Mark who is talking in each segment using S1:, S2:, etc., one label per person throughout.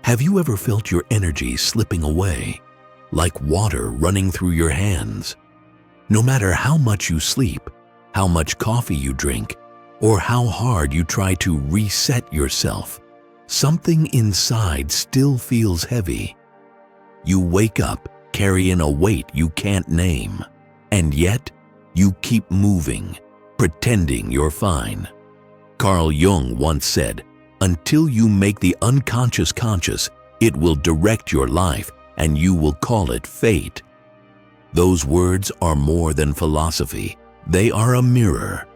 S1: Have you ever felt your energy slipping away, like water running through your hands? No matter how much you sleep, how much coffee you drink, or how hard you try to reset yourself, something inside still feels heavy. You wake up carrying a weight you can't name, and yet you keep moving, pretending you're fine. Carl Jung once said, "Until you make the unconscious conscious, it will direct your life and you will call it fate." Those words are more than philosophy. They are a mirror.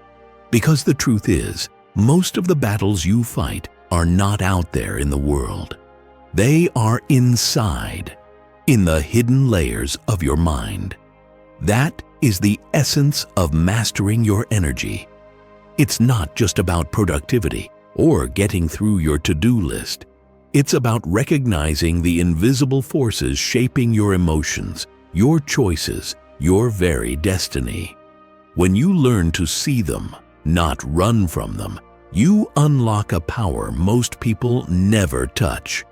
S1: Because the truth is, most of the battles you fight are not out there in the world. They are inside, in the hidden layers of your mind. That is the essence of mastering your energy. It's not just about productivity or getting through your to-do list. It's about recognizing the invisible forces shaping your emotions, your choices, your very destiny. When you learn to see them, not run from them, you unlock a power most people never touch.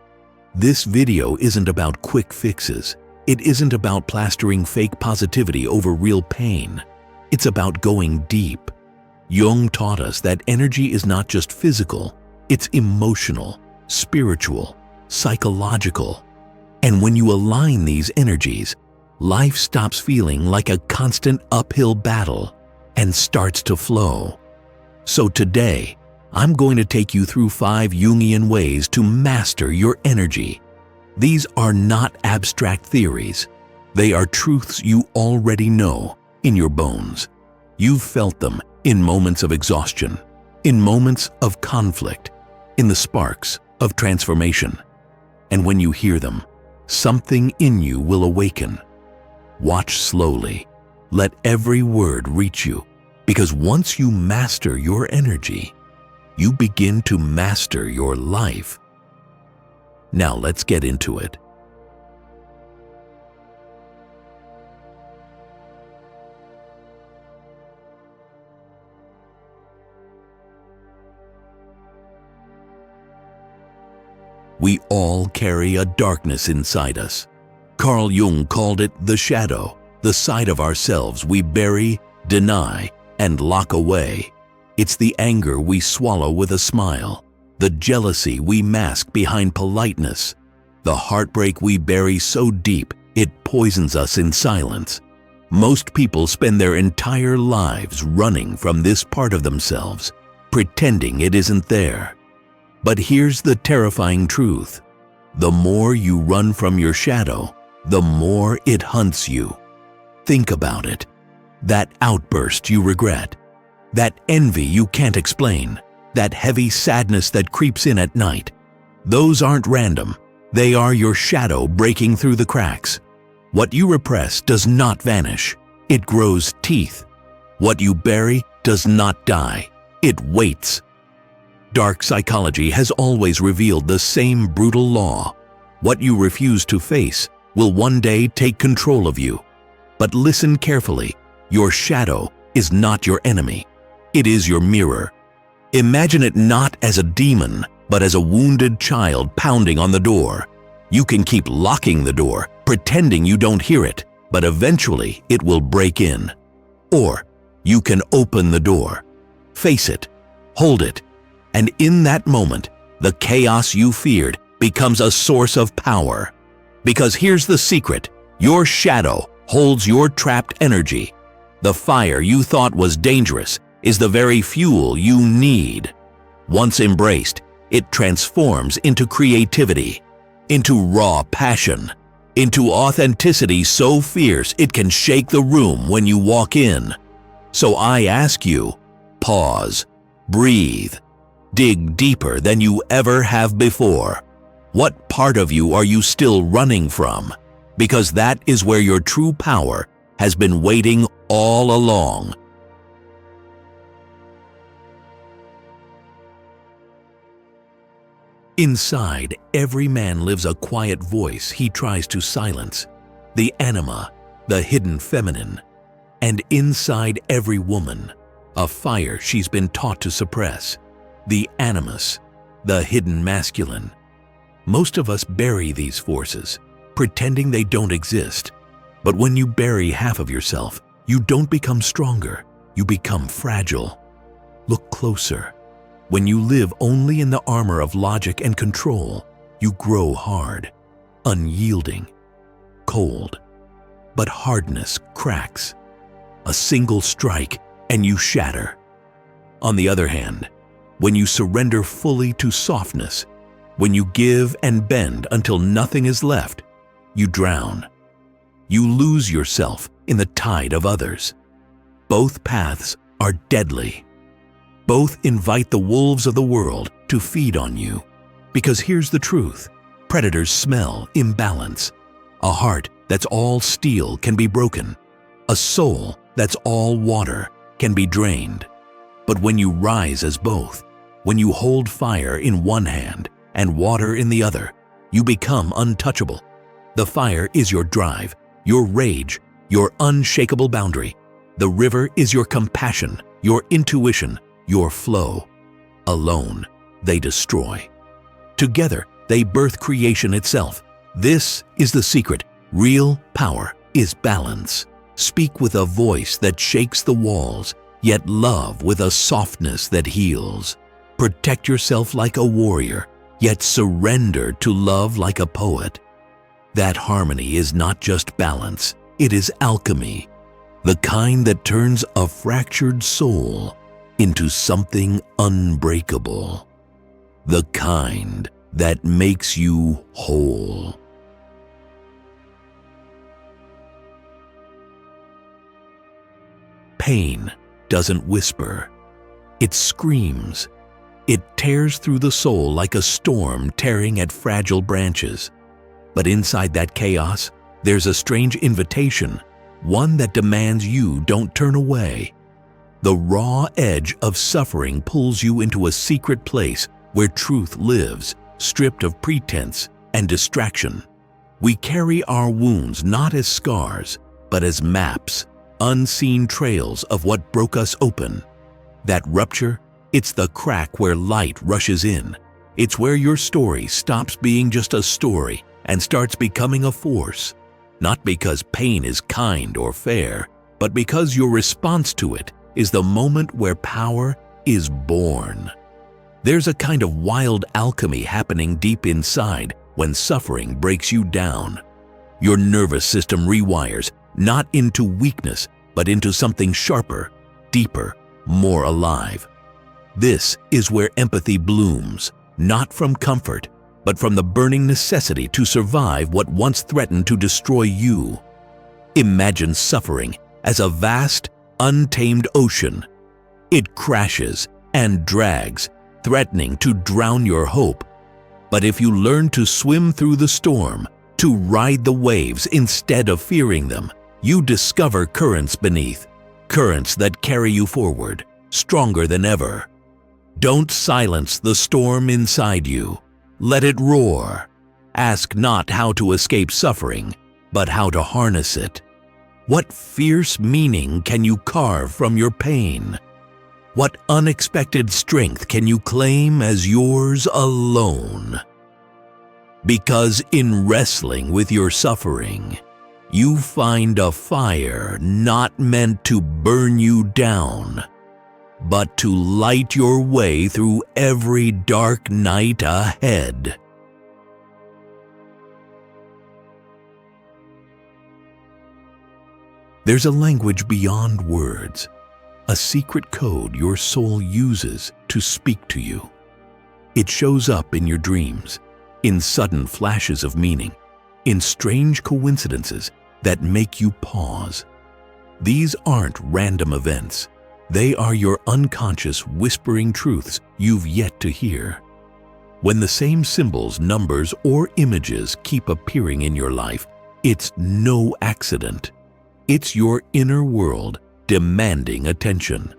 S1: This video isn't about quick fixes. It isn't about plastering fake positivity over real pain. It's about going deep. Jung taught us that energy is not just physical, it's emotional, spiritual, psychological. And when you align these energies, life stops feeling like a constant uphill battle and starts to flow. So today, I'm going to take you through 5 Jungian ways to master your energy. These are not abstract theories. They are truths you already know in your bones. You've felt them in moments of exhaustion, in moments of conflict, in the sparks of transformation. And when you hear them, something in you will awaken. Watch slowly. Let every word reach you, because once you master your energy, you begin to master your life. Now let's get into it. We all carry a darkness inside us. Carl Jung called it the shadow, the side of ourselves we bury, deny, and lock away. It's the anger we swallow with a smile, the jealousy we mask behind politeness, the heartbreak we bury so deep it poisons us in silence. Most people spend their entire lives running from this part of themselves, pretending it isn't there. But here's the terrifying truth. The more you run from your shadow, the more it hunts you. Think about it. That outburst you regret, that envy you can't explain, that heavy sadness that creeps in at night. Those aren't random. They are your shadow breaking through the cracks. What you repress does not vanish. It grows teeth. What you bury does not die. It waits. Dark psychology has always revealed the same brutal law. What you refuse to face will one day take control of you. But listen carefully. Your shadow is not your enemy. It is your mirror. Imagine it not as a demon, but as a wounded child pounding on the door. You can keep locking the door, pretending you don't hear it, but eventually it will break in. Or you can open the door, face it, hold it, and in that moment, the chaos you feared becomes a source of power. Because here's the secret, your shadow holds your trapped energy. The fire you thought was dangerous is the very fuel you need. Once embraced, it transforms into creativity, into raw passion, into authenticity so fierce it can shake the room when you walk in. So I ask you, pause, breathe, dig deeper than you ever have before. What part of you are you still running from? Because that is where your true power has been waiting all along. Inside every man lives a quiet voice he tries to silence, the anima, the hidden feminine. And inside every woman, a fire she's been taught to suppress, the animus, the hidden masculine. Most of us bury these forces, pretending they don't exist. But when you bury half of yourself, you don't become stronger, you become fragile. Look closer. When you live only in the armor of logic and control, you grow hard, unyielding, cold. But hardness cracks. A single strike and you shatter. On the other hand, when you surrender fully to softness, when you give and bend until nothing is left, you drown. You lose yourself in the tide of others. Both paths are deadly. Both invite the wolves of the world to feed on you. Because here's the truth: predators smell imbalance. A heart that's all steel can be broken. A soul that's all water can be drained. But when you rise as both, when you hold fire in one hand and water in the other, you become untouchable. The fire is your drive, your rage, your unshakable boundary. The river is your compassion, your intuition, your flow. Alone, they destroy. Together, they birth creation itself. This is the secret. Real power is balance. Speak with a voice that shakes the walls, yet love with a softness that heals. Protect yourself like a warrior, yet surrender to love like a poet. That harmony is not just balance, it is alchemy, the kind that turns a fractured soul into something unbreakable, the kind that makes you whole. Pain doesn't whisper, it screams. It tears through the soul like a storm tearing at fragile branches. But inside that chaos, there's a strange invitation, one that demands you don't turn away. The raw edge of suffering pulls you into a secret place where truth lives, stripped of pretense and distraction. We carry our wounds not as scars, but as maps, unseen trails of what broke us open. That rupture, it's the crack where light rushes in. It's where your story stops being just a story and starts becoming a force. Not because pain is kind or fair, but because your response to it is the moment where power is born. There's a kind of wild alchemy happening deep inside when suffering breaks you down. Your nervous system rewires, not into weakness, but into something sharper, deeper, more alive. This is where empathy blooms, not from comfort, but from the burning necessity to survive what once threatened to destroy you. Imagine suffering as a vast, untamed ocean. It crashes and drags, threatening to drown your hope. But if you learn to swim through the storm, to ride the waves instead of fearing them, you discover currents beneath, currents that carry you forward, stronger than ever. Don't silence the storm inside you. Let it roar. Ask not how to escape suffering, but how to harness it. What fierce meaning can you carve from your pain? What unexpected strength can you claim as yours alone? Because in wrestling with your suffering, you find a fire not meant to burn you down, but to light your way through every dark night ahead. There's a language beyond words, a secret code your soul uses to speak to you. It shows up in your dreams, in sudden flashes of meaning, in strange coincidences that make you pause. These aren't random events. They are your unconscious whispering truths you've yet to hear. When the same symbols, numbers, or images keep appearing in your life, it's no accident. It's your inner world demanding attention.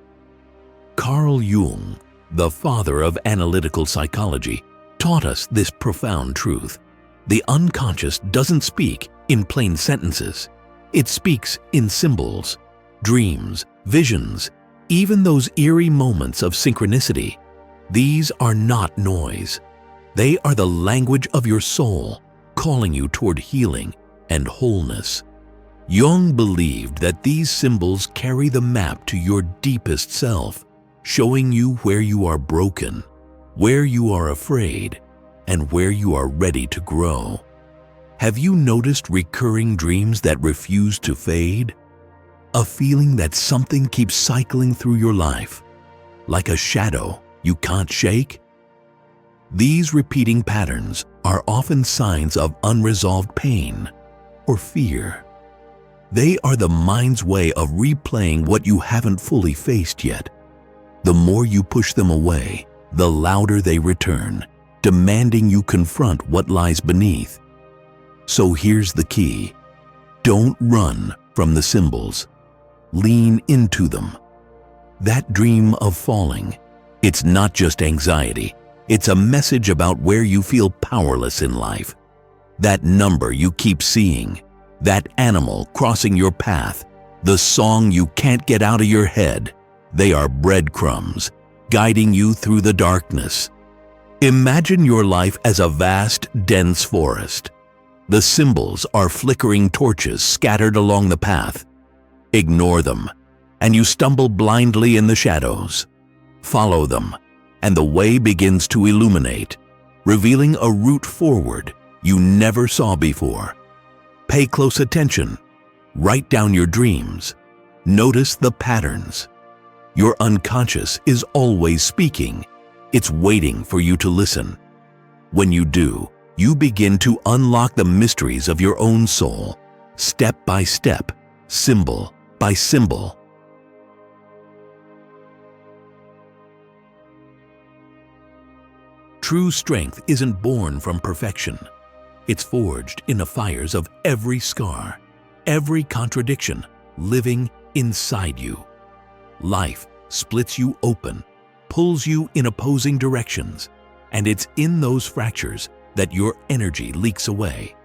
S1: Carl Jung, the father of analytical psychology, taught us this profound truth. The unconscious doesn't speak in plain sentences. It speaks in symbols, dreams, visions, even those eerie moments of synchronicity. These are not noise. They are the language of your soul, calling you toward healing and wholeness. Jung believed that these symbols carry the map to your deepest self, showing you where you are broken, where you are afraid, and where you are ready to grow. Have you noticed recurring dreams that refuse to fade? A feeling that something keeps cycling through your life, like a shadow you can't shake? These repeating patterns are often signs of unresolved pain or fear. They are the mind's way of replaying what you haven't fully faced yet. The more you push them away, the louder they return, demanding you confront what lies beneath. So here's the key. Don't run from the symbols. Lean into them. That dream of falling, it's not just anxiety. It's a message about where you feel powerless in life. That number you keep seeing, that animal crossing your path, the song you can't get out of your head, they are breadcrumbs guiding you through the darkness. Imagine your life as a vast, dense forest. The symbols are flickering torches scattered along the path. Ignore them, and you stumble blindly in the shadows. Follow them, and the way begins to illuminate, revealing a route forward you never saw before. Pay close attention. Write down your dreams. Notice the patterns. Your unconscious is always speaking. It's waiting for you to listen. When you do, you begin to unlock the mysteries of your own soul, step by step, symbol by symbol. True strength isn't born from perfection. It's forged in the fires of every scar, every contradiction living inside you. Life splits you open, pulls you in opposing directions, and it's in those fractures that your energy leaks away.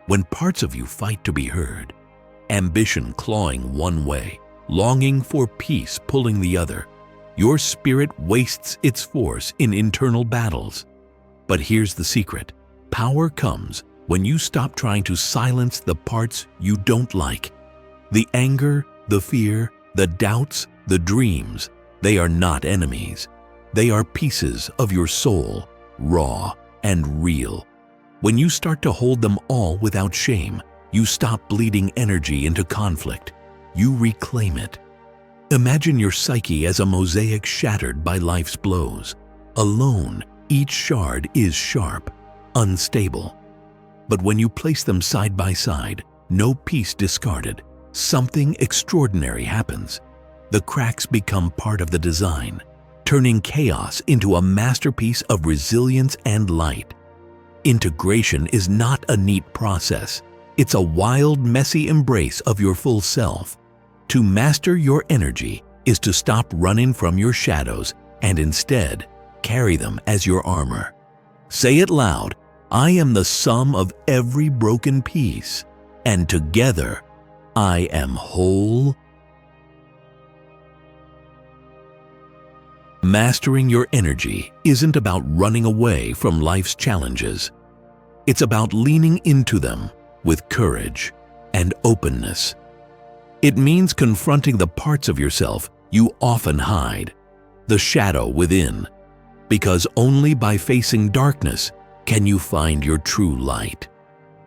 S1: When parts of you fight to be heard, ambition clawing one way, longing for peace pulling the other, your spirit wastes its force in internal battles. But here's the secret. Power comes when you stop trying to silence the parts you don't like. The anger, the fear, the doubts, the dreams, they are not enemies. They are pieces of your soul, raw and real. When you start to hold them all without shame, you stop bleeding energy into conflict. You reclaim it. Imagine your psyche as a mosaic shattered by life's blows. Alone, each shard is sharp, unstable. But when you place them side by side, no piece discarded, something extraordinary happens. The cracks become part of the design, turning chaos into a masterpiece of resilience and light. Integration is not a neat process. It's a wild, messy embrace of your full self. To master your energy is to stop running from your shadows and instead carry them as your armor. Say it loud, I am the sum of every broken piece, and together I am whole. Mastering your energy isn't about running away from life's challenges. It's about leaning into them with courage and openness. It means confronting the parts of yourself you often hide, the shadow within, because only by facing darkness can you find your true light.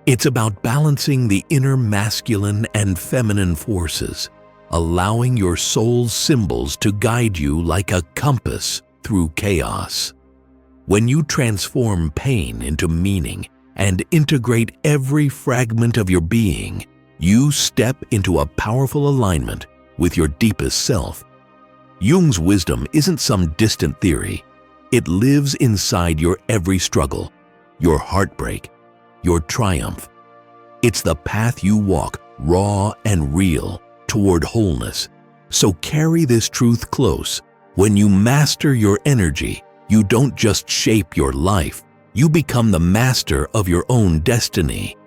S1: It's about balancing the inner masculine and feminine forces, allowing your soul's symbols to guide you like a compass through chaos. When you transform pain into meaning and integrate every fragment of your being, you step into a powerful alignment with your deepest self. Jung's wisdom isn't some distant theory. It lives inside your every struggle, your heartbreak, your triumph. It's the path you walk, raw and real, toward wholeness. So carry this truth close. When you master your energy, you don't just shape your life, you become the master of your own destiny.